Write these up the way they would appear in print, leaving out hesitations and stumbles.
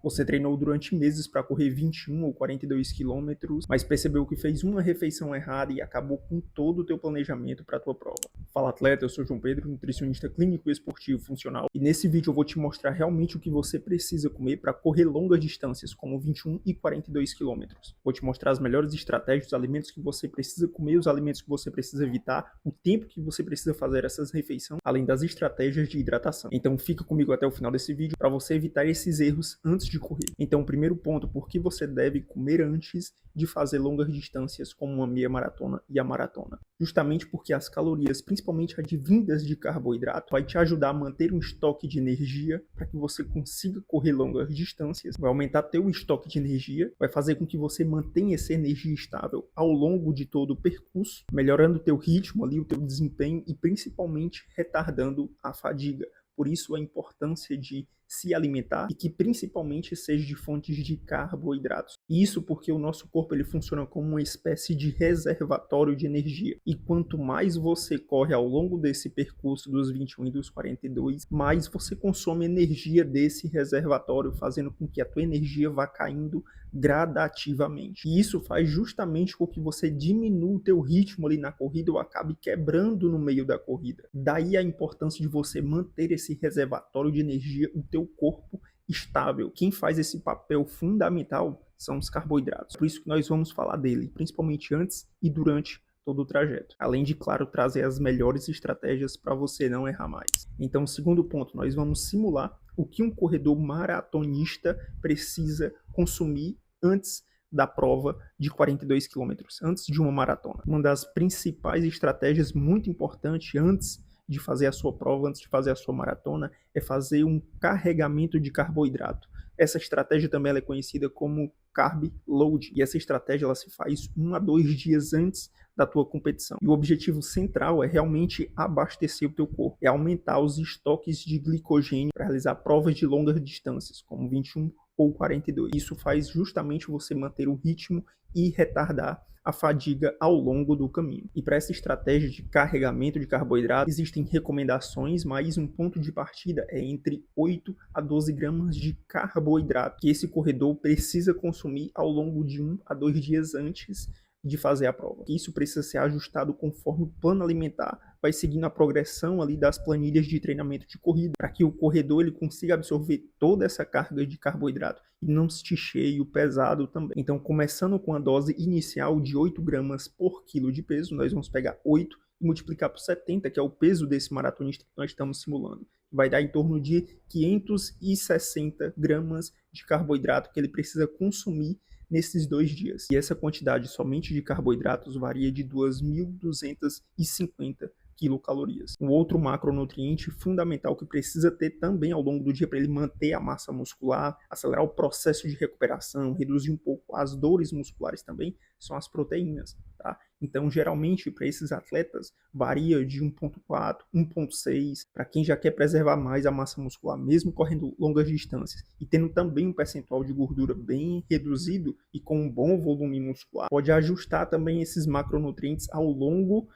Você treinou durante meses para correr 21 ou 42 quilômetros, mas percebeu que fez uma refeição errada e acabou com todo o teu planejamento para a tua prova. Fala atleta, eu sou João Pedro, nutricionista clínico e esportivo funcional, e nesse vídeo eu vou te mostrar realmente o que você precisa comer para correr longas distâncias, como 21 e 42 quilômetros. Vou te mostrar as melhores estratégias, os alimentos que você precisa comer, os alimentos que você precisa evitar, o tempo que você precisa fazer essas refeições, além das estratégias de hidratação. Então fica comigo até o final desse vídeo para você evitar esses erros antes de correr. Então, o primeiro ponto, por que você deve comer antes de fazer longas distâncias como uma meia maratona e a maratona? Justamente porque as calorias, principalmente advindas de carboidrato, vai te ajudar a manter um estoque de energia para que você consiga correr longas distâncias, vai aumentar teu estoque de energia, vai fazer com que você mantenha essa energia estável ao longo de todo o percurso, melhorando o teu ritmo ali, o teu desempenho e principalmente retardando a fadiga. Por isso a importância de se alimentar e que principalmente seja de fontes de carboidratos. Isso porque o nosso corpo ele funciona como uma espécie de reservatório de energia. E quanto mais você corre ao longo desse percurso dos 21 e dos 42, mais você consome energia desse reservatório, fazendo com que a tua energia vá caindo gradativamente. E isso faz justamente com que você diminua o teu ritmo ali na corrida ou acabe quebrando no meio da corrida. Daí a importância de você manter esse reservatório de energia, o teu corpo estável. Quem faz esse papel fundamental são os carboidratos. Por isso que nós vamos falar dele, principalmente antes e durante todo o trajeto. Além de, claro, trazer as melhores estratégias para você não errar mais. Então, segundo ponto, nós vamos simular o que um corredor maratonista precisa consumir antes da prova de 42 quilômetros, antes de uma maratona. Uma das principais estratégias muito importante antes de fazer a sua prova, antes de fazer a sua maratona, é fazer um carregamento de carboidrato. Essa estratégia também é conhecida como carb load, e essa estratégia ela se faz 1 a 2 dias antes da tua competição. E o objetivo central é realmente abastecer o teu corpo, é aumentar os estoques de glicogênio para realizar provas de longas distâncias, como 21 ou 42. Isso faz justamente você manter o ritmo e retardar a fadiga ao longo do caminho. E para essa estratégia de carregamento de carboidrato, existem recomendações, mas um ponto de partida é entre 8 a 12 gramas de carboidrato, que esse corredor precisa consumir ao longo de 1 a 2 dias antes de fazer a prova. Isso precisa ser ajustado conforme o plano alimentar vai seguindo a progressão ali das planilhas de treinamento de corrida, para que o corredor ele consiga absorver toda essa carga de carboidrato e não se cheio, pesado também. Então, começando com a dose inicial de 8 gramas por quilo de peso, nós vamos pegar 8 e multiplicar por 70, que é o peso desse maratonista que nós estamos simulando. Vai dar em torno de 560 gramas de carboidrato que ele precisa consumir nesses 2 dias. E essa quantidade somente de carboidratos varia de 2.250 quilocalorias. Um outro macronutriente fundamental que precisa ter também ao longo do dia para ele manter a massa muscular, acelerar o processo de recuperação, reduzir um pouco as dores musculares também, são as proteínas, tá? Então, geralmente, para esses atletas, varia de 1.4, 1.6, para quem já quer preservar mais a massa muscular, mesmo correndo longas distâncias, e tendo também um percentual de gordura bem reduzido e com um bom volume muscular, pode ajustar também esses macronutrientes ao longo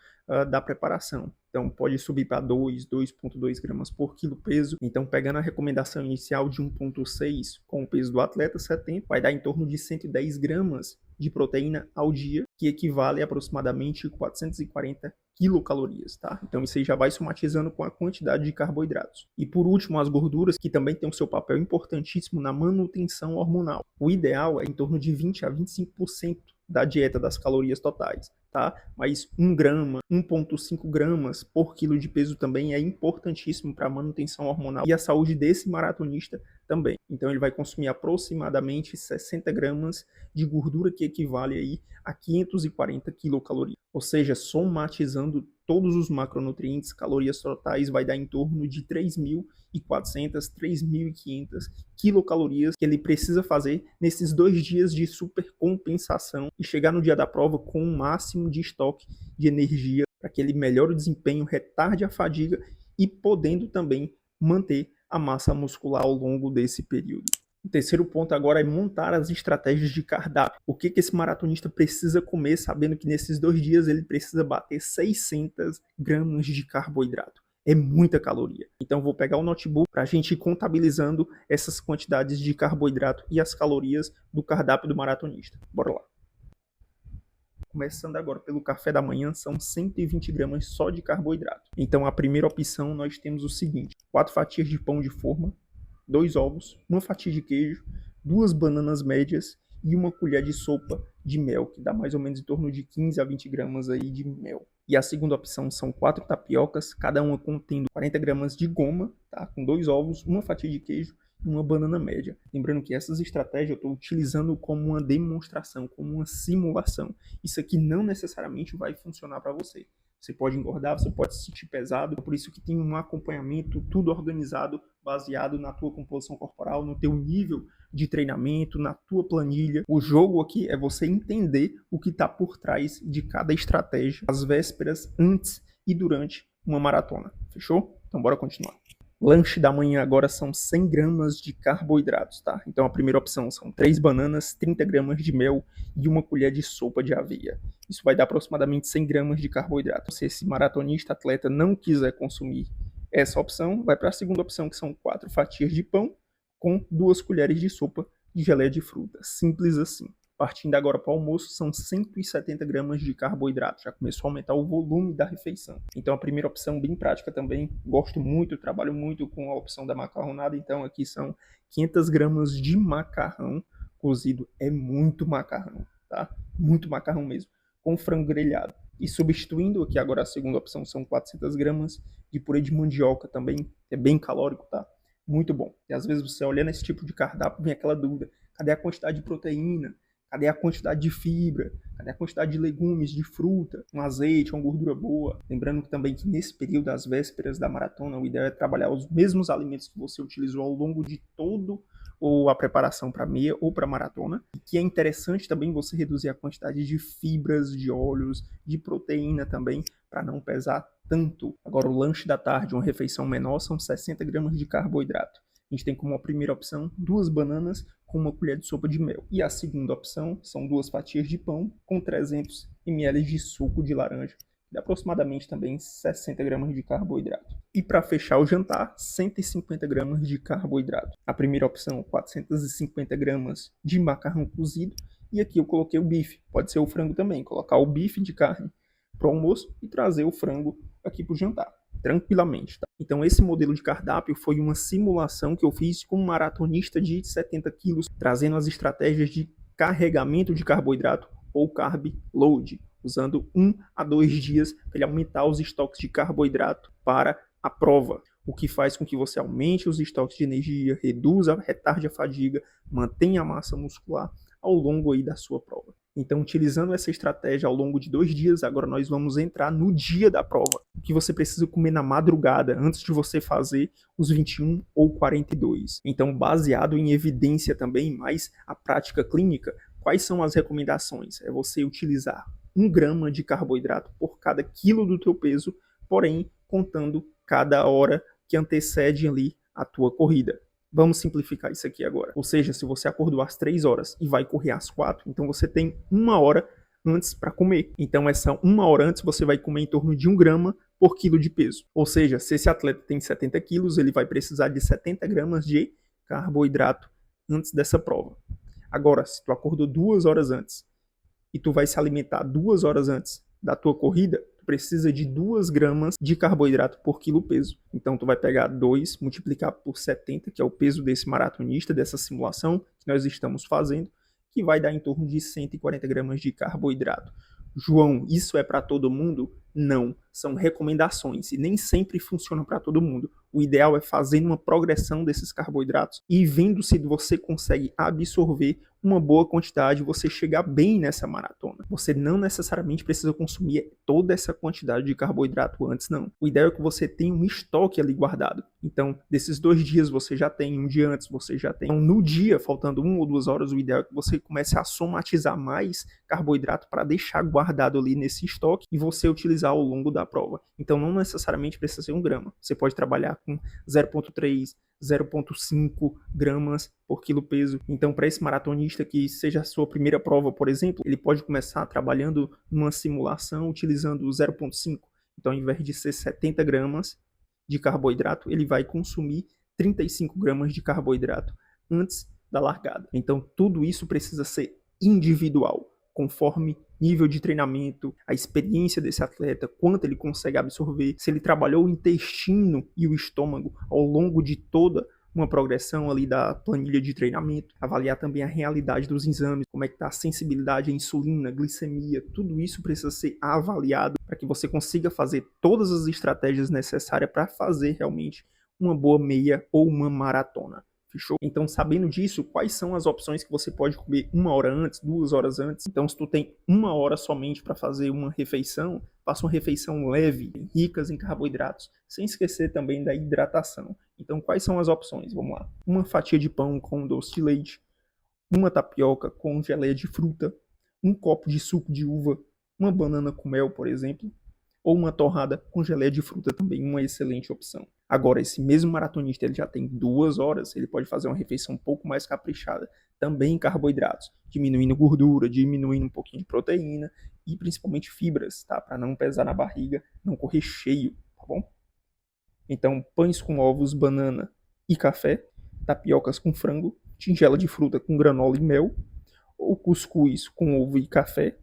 da preparação. Então, pode subir para 2,2 gramas por quilo peso. Então, pegando a recomendação inicial de 1,6 com o peso do atleta, 70, vai dar em torno de 110 gramas de proteína ao dia, que equivale a aproximadamente 440 quilocalorias, tá? Então, isso aí já vai somatizando com a quantidade de carboidratos. E por último, as gorduras, que também têm o seu papel importantíssimo na manutenção hormonal. O ideal é em torno de 20 a 25% da dieta das calorias totais, tá? Mas 1 grama, 1,5 gramas por quilo de peso também é importantíssimo para a manutenção hormonal e a saúde desse maratonista também. Então ele vai consumir aproximadamente 60 gramas de gordura, que equivale aí a 540 quilocalorias. Ou seja, somatizando todos os macronutrientes, calorias totais, vai dar em torno de 3.400, 3.500 quilocalorias que ele precisa fazer nesses 2 dias de supercompensação e chegar no dia da prova com um máximo de estoque de energia para que ele melhore o desempenho, retarde a fadiga e podendo também manter a massa muscular ao longo desse período. O terceiro ponto agora é montar as estratégias de cardápio. O que esse maratonista precisa comer, sabendo que nesses 2 dias ele precisa bater 600 gramas de carboidrato. é muita caloria. Então vou pegar o notebook para a gente ir contabilizando essas quantidades de carboidrato e as calorias do cardápio do maratonista. Bora lá. Começando agora pelo café da manhã, são 120 gramas só de carboidrato. Então a primeira opção nós temos o seguinte: 4 fatias de pão de forma, 2 ovos, 1 fatia de queijo, 2 bananas médias e 1 colher de sopa de mel, que dá mais ou menos em torno de 15 a 20 gramas aí de mel. E a segunda opção são 4 tapiocas, cada uma contendo 40 gramas de goma, tá? Com 2 ovos, 1 fatia de queijo e 1 banana média. Lembrando que essas estratégias eu estou utilizando como uma demonstração, como uma simulação. Isso aqui não necessariamente vai funcionar para você. Você pode engordar, você pode se sentir pesado, por isso que tem um acompanhamento, tudo organizado, baseado na tua composição corporal, no teu nível de treinamento, na tua planilha. O jogo aqui é você entender o que está por trás de cada estratégia, às vésperas, antes e durante uma maratona. Fechou? Então bora continuar. Lanche da manhã agora são 100 gramas de carboidratos, tá? Então a primeira opção são 3 bananas, 30 gramas de mel e 1 colher de sopa de aveia. Isso vai dar aproximadamente 100 gramas de carboidrato. Se esse maratonista, atleta, não quiser consumir essa opção, vai para a segunda opção, que são 4 fatias de pão com 2 colheres de sopa de geleia de fruta. Simples assim. Partindo agora para o almoço, são 170 gramas de carboidrato. Já começou a aumentar o volume da refeição. Então a primeira opção, bem prática também. Gosto muito, trabalho muito com a opção da macarronada. Então aqui são 500 gramas de macarrão cozido. É muito macarrão, tá? Muito macarrão mesmo. Com frango grelhado. E substituindo aqui agora a segunda opção, são 400 gramas de purê de mandioca também. É bem calórico, tá? Muito bom. E às vezes você olhando esse tipo de cardápio, vem aquela dúvida. Cadê a quantidade de proteína? Cadê a quantidade de fibra? Cadê a quantidade de legumes, de fruta, um azeite, uma gordura boa? Lembrando também que nesse período, às vésperas da maratona, o ideal é trabalhar os mesmos alimentos que você utilizou ao longo de todo ou a preparação para meia ou para maratona. E que é interessante também você reduzir a quantidade de fibras, de óleos, de proteína também, para não pesar tanto. Agora, o lanche da tarde, uma refeição menor, são 60 gramas de carboidrato. A gente tem como a primeira opção 2 bananas com 1 colher de sopa de mel. E a segunda opção são 2 fatias de pão com 300 ml de suco de laranja, de aproximadamente também 60 gramas de carboidrato. E para fechar o jantar, 150 gramas de carboidrato. A primeira opção, 450 gramas de macarrão cozido. E aqui eu coloquei o bife, pode ser o frango também. Colocar o bife de carne para o almoço e trazer o frango aqui para o jantar, tranquilamente, tá? Então esse modelo de cardápio foi uma simulação que eu fiz com um maratonista de 70 quilos, trazendo as estratégias de carregamento de carboidrato ou carb load, usando 1 a 2 dias para ele aumentar os estoques de carboidrato para a prova, o que faz com que você aumente os estoques de energia, retarde a fadiga, mantenha a massa muscular ao longo aí da sua prova. Então, utilizando essa estratégia ao longo de 2 dias, agora nós vamos entrar no dia da prova. O que você precisa comer na madrugada, antes de você fazer os 21 ou 42. Então, baseado em evidência também, mais a prática clínica, quais são as recomendações? É você utilizar 1 grama de carboidrato por cada quilo do teu peso, porém, contando cada hora que antecede ali a tua corrida. Vamos simplificar isso aqui agora. Ou seja, se você acordou às 3 horas e vai correr às 4, então você tem 1 hora antes para comer. Então essa 1 hora antes você vai comer em torno de 1 grama por quilo de peso. Ou seja, se esse atleta tem 70 quilos, ele vai precisar de 70 gramas de carboidrato antes dessa prova. Agora, se tu acordou 2 horas antes e tu vai se alimentar 2 horas antes da tua corrida, precisa de 2 gramas de carboidrato por quilo peso. Então, tu vai pegar 2, multiplicar por 70, que é o peso desse maratonista, dessa simulação que nós estamos fazendo, que vai dar em torno de 140 gramas de carboidrato. João, isso é para todo mundo? Não, são recomendações e nem sempre funciona para todo mundo. O ideal é fazer uma progressão desses carboidratos e vendo se você consegue absorver uma boa quantidade, você chegar bem nessa maratona. Você não necessariamente precisa consumir toda essa quantidade de carboidrato antes, não. O ideal é que você tenha um estoque ali guardado. Então, desses 2 dias você já tem, um dia antes você já tem. Então, no dia, faltando 1 ou 2 horas, o ideal é que você comece a somatizar mais carboidrato para deixar guardado ali nesse estoque e você utilizar ao longo da prova. Então, não necessariamente precisa ser 1 grama. Você pode trabalhar com 0,3, 0,5 gramas por quilo peso. Então, para esse maratonista que seja a sua primeira prova, por exemplo, ele pode começar trabalhando numa simulação utilizando 0,5. Então, ao invés de ser 70 gramas, de carboidrato, ele vai consumir 35 gramas de carboidrato antes da largada. Então, tudo isso precisa ser individual, conforme nível de treinamento, a experiência desse atleta, quanto ele consegue absorver, se ele trabalhou o intestino e o estômago ao longo de toda uma progressão ali da planilha de treinamento, avaliar também a realidade dos exames, como é que está a sensibilidade à insulina, glicemia, tudo isso precisa ser avaliado para que você consiga fazer todas as estratégias necessárias para fazer realmente uma boa meia ou uma maratona. Fechou? Então, sabendo disso, quais são as opções que você pode comer 1 hora antes, 2 horas antes? Então, se tu tem 1 hora somente para fazer uma refeição, faça uma refeição leve, ricas em carboidratos, sem esquecer também da hidratação. Então, quais são as opções? Vamos lá. Uma fatia de pão com doce de leite, uma tapioca com geleia de fruta, um copo de suco de uva, uma banana com mel, por exemplo, ou uma torrada com geleia de fruta também, uma excelente opção. Agora, esse mesmo maratonista, ele já tem 2 horas, ele pode fazer uma refeição um pouco mais caprichada, também em carboidratos, diminuindo gordura, diminuindo um pouquinho de proteína e principalmente fibras, tá? Para não pesar na barriga, não correr cheio, tá bom? Então, pães com ovos, banana e café, tapiocas com frango, tigela de fruta com granola e mel, ou cuscuz com ovo e café,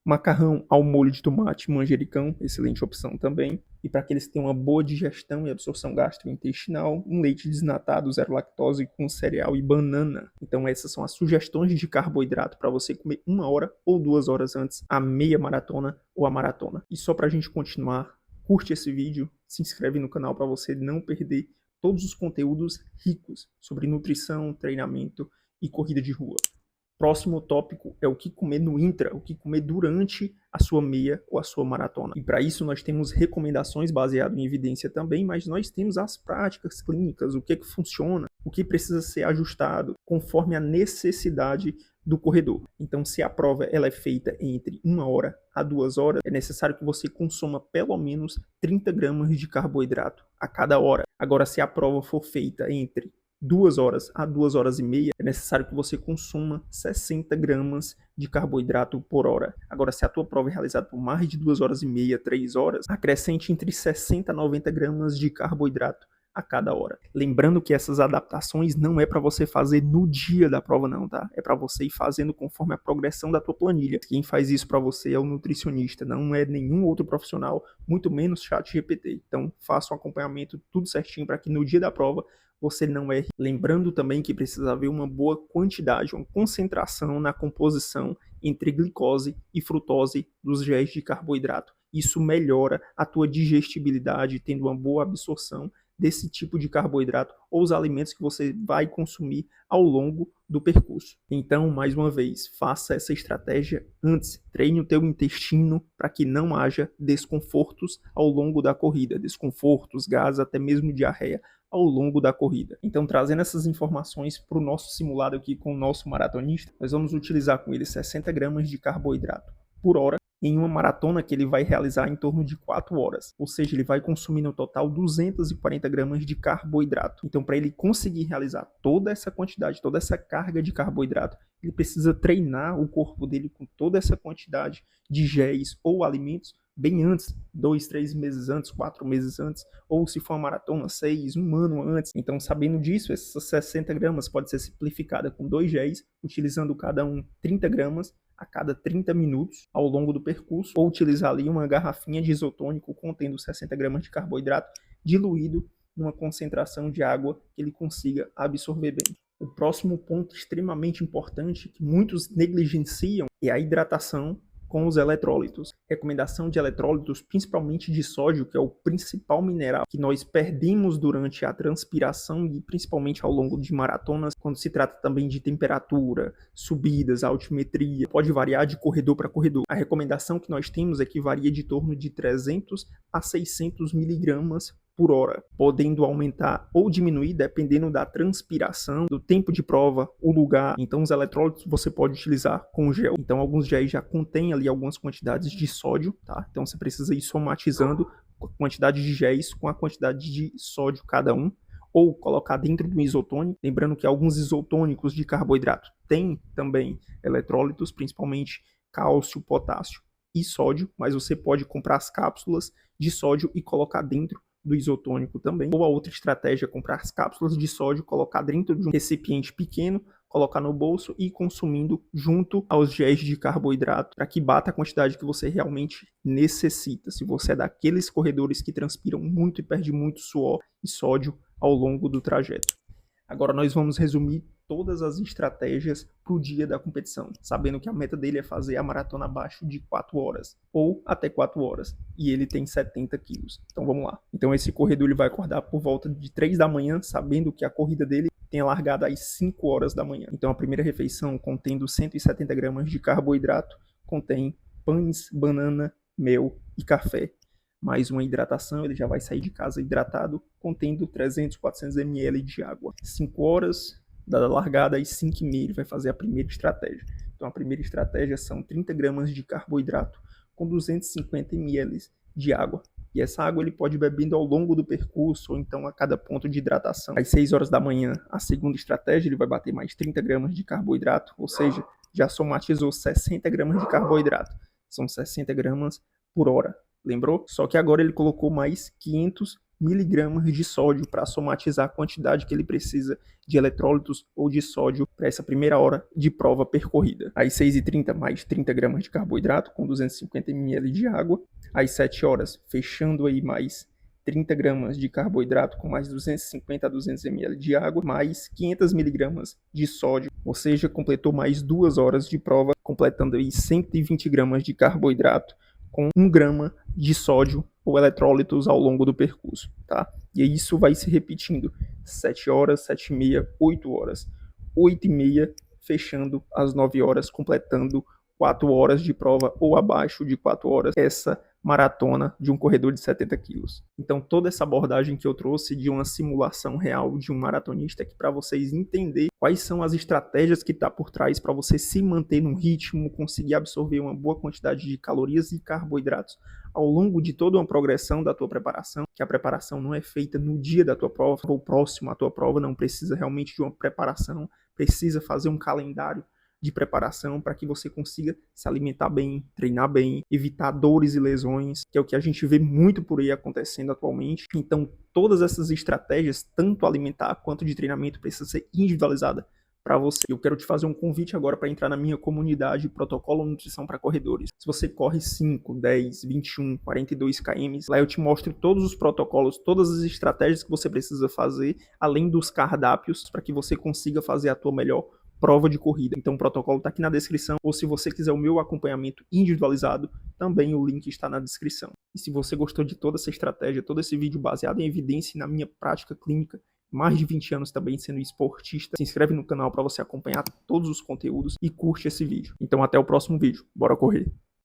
macarrão ao molho de tomate, manjericão, excelente opção também. E para aqueles que têm uma boa digestão e absorção gastrointestinal, um leite desnatado, zero lactose, com cereal e banana. Então essas são as sugestões de carboidrato para você comer 1 hora ou 2 horas antes a meia maratona ou a maratona. E só para a gente continuar, curte esse vídeo, se inscreve no canal para você não perder todos os conteúdos ricos sobre nutrição, treinamento e corrida de rua. Próximo tópico é o que comer no intra, o que comer durante a sua meia ou a sua maratona. E para isso nós temos recomendações baseadas em evidência também, mas nós temos as práticas clínicas, o que funciona, o que precisa ser ajustado conforme a necessidade do corredor. Então, se a prova ela é feita entre 1 hora a 2 horas, é necessário que você consuma pelo menos 30 gramas de carboidrato a cada hora. Agora, se a prova for feita entre 2 horas a 2 horas e meia, é necessário que você consuma 60 gramas de carboidrato por hora. Agora, se a tua prova é realizada por mais de 2 horas e meia, 3 horas, acrescente entre 60 a 90 gramas de carboidrato a cada hora. Lembrando que essas adaptações não é para você fazer no dia da prova não, tá? É para você ir fazendo conforme a progressão da tua planilha. Quem faz isso para você é o nutricionista, não é nenhum outro profissional, muito menos ChatGPT. Então, faça um acompanhamento tudo certinho para que no dia da prova você não erre. Lembrando também que precisa haver uma boa quantidade, uma concentração na composição entre glicose e frutose dos géis de carboidrato. Isso melhora a tua digestibilidade, tendo uma boa absorção desse tipo de carboidrato ou os alimentos que você vai consumir ao longo do percurso. Então, mais uma vez, faça essa estratégia antes. Treine o teu intestino para que não haja desconfortos ao longo da corrida. Desconfortos, gases, até mesmo diarreia ao longo da corrida. Então, trazendo essas informações para o nosso simulado aqui com o nosso maratonista, nós vamos utilizar com ele 60 gramas de carboidrato por hora em uma maratona que ele vai realizar em torno de 4 horas. Ou seja, ele vai consumir no total 240 gramas de carboidrato. Então, para ele conseguir realizar toda essa quantidade, toda essa carga de carboidrato, ele precisa treinar o corpo dele com toda essa quantidade de géis ou alimentos bem antes, 2, 3 meses antes, 4 meses antes, ou se for uma maratona, 6, 1 ano antes. Então, sabendo disso, essas 60 gramas pode ser simplificada com 2 géis, utilizando cada um 30 gramas a cada 30 minutos ao longo do percurso, ou utilizar ali uma garrafinha de isotônico contendo 60 gramas de carboidrato diluído numa concentração de água que ele consiga absorver bem. O próximo ponto extremamente importante que muitos negligenciam é a hidratação com os eletrólitos. Recomendação de eletrólitos, principalmente de sódio, que é o principal mineral que nós perdemos durante a transpiração e principalmente ao longo de maratonas, quando se trata também de temperatura, subidas, altimetria, pode variar de corredor para corredor. A recomendação que nós temos é que varia de torno de 300 a 600 miligramas por hora, podendo aumentar ou diminuir dependendo da transpiração, do tempo de prova, o lugar. Então os eletrólitos você pode utilizar com gel. Então alguns géis já contêm ali algumas quantidades de sódio, tá? Então você precisa ir somatizando a quantidade de géis com a quantidade de sódio cada um, ou colocar dentro do isotônico. Lembrando que alguns isotônicos de carboidrato têm também eletrólitos, principalmente cálcio, potássio e sódio, mas você pode comprar as cápsulas de sódio e colocar dentro do isotônico também. Ou a outra estratégia é comprar as cápsulas de sódio, colocar dentro de um recipiente pequeno, colocar no bolso e ir consumindo junto aos géis de carboidrato para que bata a quantidade que você realmente necessita. Se você é daqueles corredores que transpiram muito e perde muito suor e sódio ao longo do trajeto. Agora nós vamos resumir todas as estratégias para o dia da competição, sabendo que a meta dele é fazer a maratona abaixo de 4 horas, ou até 4 horas, e ele tem 70 quilos. Então vamos lá. Então esse corredor ele vai acordar por volta de 3 da manhã, sabendo que a corrida dele tem largada às 5 horas da manhã. Então a primeira refeição, contendo 170 gramas de carboidrato, contém pães, banana, mel e café. Mais uma hidratação, ele já vai sair de casa hidratado, contendo 300, 400 ml de água. 5 horas da largada às 5h30, ele vai fazer a primeira estratégia. Então a primeira estratégia são 30 gramas de carboidrato com 250 ml de água. E essa água ele pode ir bebendo ao longo do percurso, ou então a cada ponto de hidratação. Às 6 horas da manhã, a segunda estratégia, ele vai bater mais 30 gramas de carboidrato, ou seja, já somatizou 60 gramas de carboidrato. São 60 gramas por hora. Lembrou? Só que agora ele colocou mais 500 miligramas de sódio para somatizar a quantidade que ele precisa de eletrólitos ou de sódio para essa primeira hora de prova percorrida. Às 6h30, mais 30 gramas de carboidrato com 250 ml de água. Às 7 horas, fechando aí mais 30 gramas de carboidrato com mais 250 a 200 ml de água, mais 500 miligramas de sódio, ou seja, completou mais 2 horas de prova, completando aí 120 gramas de carboidrato com 1 grama de sódio ou eletrólitos ao longo do percurso, tá? E isso vai se repetindo 7 horas, 7h30, 8 horas, 8h30, fechando às 9 horas, completando 4 horas de prova ou abaixo de 4 horas, essa maratona de um corredor de 70 quilos. Então toda essa abordagem que eu trouxe de uma simulação real de um maratonista é que para vocês entenderem quais são as estratégias que está por trás para você se manter num ritmo, conseguir absorver uma boa quantidade de calorias e carboidratos ao longo de toda uma progressão da tua preparação, que a preparação não é feita no dia da tua prova ou próximo à tua prova, não precisa realmente de uma preparação, precisa fazer um calendário de preparação para que você consiga se alimentar bem, treinar bem, evitar dores e lesões, que é o que a gente vê muito por aí acontecendo atualmente. Então, todas essas estratégias, tanto alimentar quanto de treinamento, precisam ser individualizadas para você. Eu quero te fazer um convite agora para entrar na minha comunidade Protocolo Nutrição para Corredores. Se você corre 5, 10, 21, 42 km, lá eu te mostro todos os protocolos, todas as estratégias que você precisa fazer, além dos cardápios, para que você consiga fazer a tua melhor prova de corrida. Então o protocolo está aqui na descrição, ou se você quiser o meu acompanhamento individualizado, também o link está na descrição. E se você gostou de toda essa estratégia, todo esse vídeo baseado em evidência e na minha prática clínica, mais de 20 anos também sendo esportista, se inscreve no canal para você acompanhar todos os conteúdos e curte esse vídeo. Então até o próximo vídeo. Bora correr!